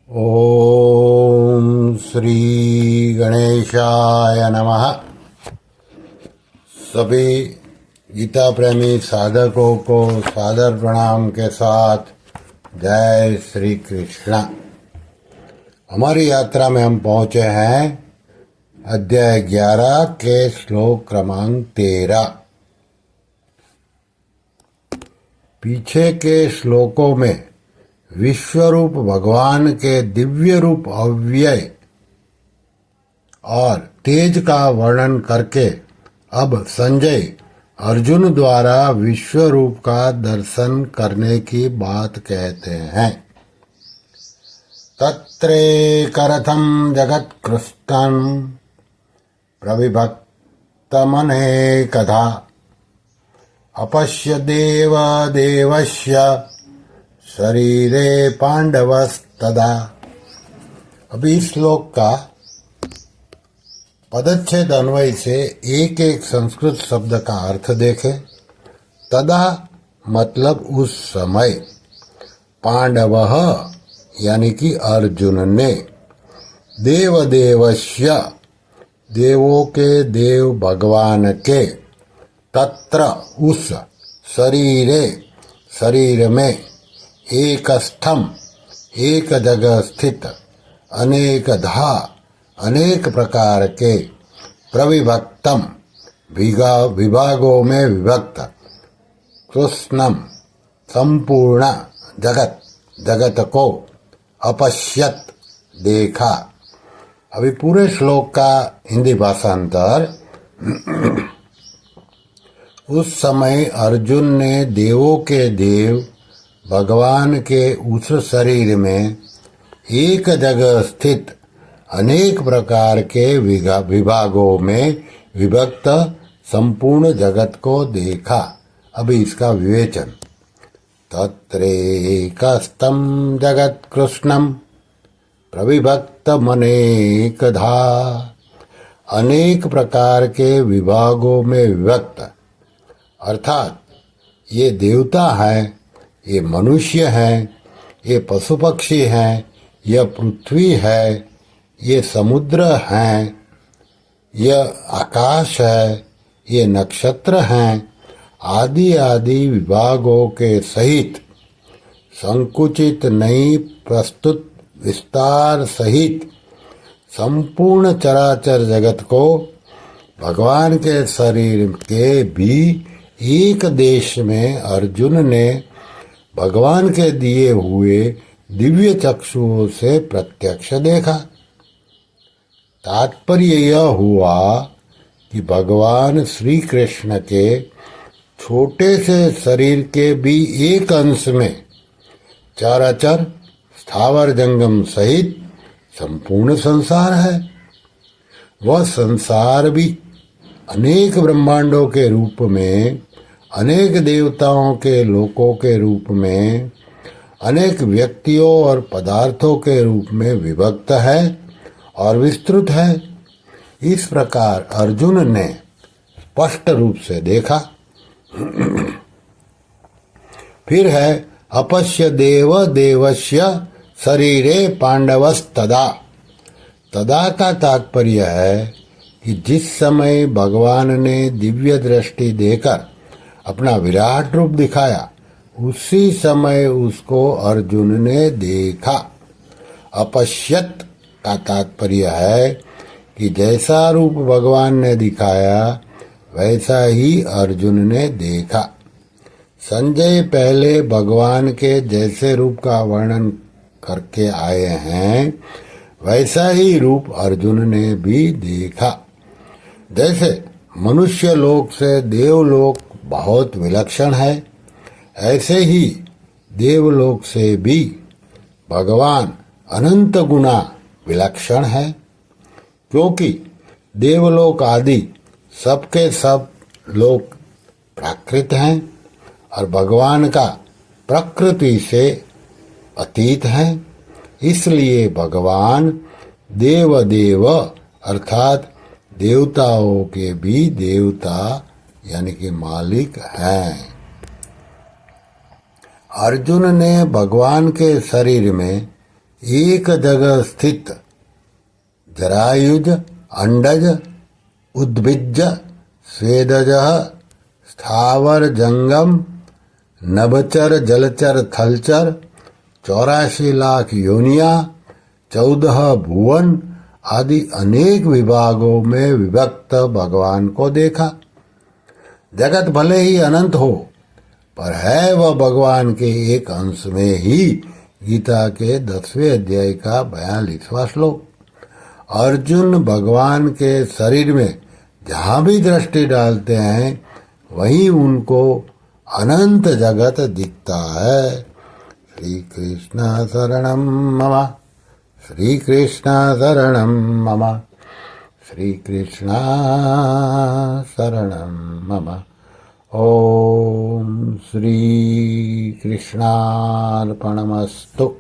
ओम श्री गणेशाय नमः। सभी गीता प्रेमी साधकों को सादर प्रणाम के साथ जय श्री कृष्ण। हमारी यात्रा में हम पहुंचे हैं अध्याय 11 के श्लोक क्रमांक 13। पीछे के श्लोकों में विश्वरूप भगवान के दिव्य रूप अव्यय और तेज का वर्णन करके अब संजय अर्जुन द्वारा विश्वरूप का दर्शन करने की बात कहते हैं। तत्रेकरथं जगत्कृष्णं प्रविभक्तमनेकधा अपश्य देवदेवस्य शरीरे पांडवस्तदा। अभी इस श्लोक का पदच्छेद अन्वय से एक एक संस्कृत शब्द का अर्थ देखें। तदा मतलब उस समय, पांडवः यानी कि अर्जुन ने, देवदेवस्य देवों के देव भगवान के, तत्र उस, शरीरे शरीर में, एकस्थम एक जगह स्थित, अनेकधा अनेक प्रकार के, प्रविभक्तम विभागों में विभक्त, कृष्णम संपूर्ण जगत जगत को, अपश्यत देखा। अभी पूरे श्लोक का हिंदी भाषांतर। उस समय अर्जुन ने देवों के देव भगवान के उस शरीर में एक जगह स्थित अनेक प्रकार के विभागों में विभक्त संपूर्ण जगत को देखा। अभी इसका विवेचन। तत्रेकस्तं जगत कृष्णं प्रविभक्तमनेकधा, अनेक प्रकार के विभागों में विभक्त, अर्थात ये देवता है, ये मनुष्य हैं, ये पशु पक्षी हैं, यह पृथ्वी है, ये समुद्र हैं, यह आकाश है, ये नक्षत्र हैं, आदि आदि विभागों के सहित, संकुचित नहीं प्रस्तुत विस्तार सहित संपूर्ण चराचर जगत को भगवान के शरीर के भी एक देश में अर्जुन ने भगवान के दिए हुए दिव्य चक्षुओं से प्रत्यक्ष देखा। तात्पर्य यह हुआ कि भगवान श्री कृष्ण के छोटे से शरीर के भी एक अंश में चराचर स्थावर जंगम सहित संपूर्ण संसार है। वह संसार भी अनेक ब्रह्मांडों के रूप में, अनेक देवताओं के लोकों के रूप में, अनेक व्यक्तियों और पदार्थों के रूप में विभक्त है और विस्तृत है। इस प्रकार अर्जुन ने स्पष्ट रूप से देखा। फिर है अपश्य देव देवस्य शरीरे पांडवस्तदा। तदा का तात्पर्य है कि जिस समय भगवान ने दिव्य दृष्टि देकर अपना विराट रूप दिखाया, उसी समय उसको अर्जुन ने देखा। अपश्यत का तात्पर्य है कि जैसा रूप भगवान ने दिखाया वैसा ही अर्जुन ने देखा। संजय पहले भगवान के जैसे रूप का वर्णन करके आए हैं, वैसा ही रूप अर्जुन ने भी देखा। जैसे मनुष्य लोक से देवलोक बहुत विलक्षण है, ऐसे ही देवलोक से भी भगवान अनंत गुना विलक्षण है। क्योंकि देवलोक आदि सबके सब लोक प्राकृत हैं और भगवान का प्रकृति से अतीत है। इसलिए भगवान देवदेव अर्थात देवताओं के भी देवता यानी कि मालिक हैं। अर्जुन ने भगवान के शरीर में एक जगह स्थित जरायुज, अंडज, उद्भिज, स्वेदज, स्थावर, जंगम, नभचर, जलचर, थलचर, 84 लाख योनिया, 14 भुवन आदि अनेक विभागों में विभक्त भगवान को देखा। जगत भले ही अनंत हो, पर है वह भगवान के एक अंश में ही। गीता के 10वें अध्याय का 42वां श्लोक। अर्जुन भगवान के शरीर में जहां भी दृष्टि डालते हैं वहीं उनको अनंत जगत दिखता है। श्री कृष्ण शरणम मम, श्री कृष्ण शरणम मम, श्री कृष्ण शरणम मम। ओम श्री कृष्णार्पणमस्तु।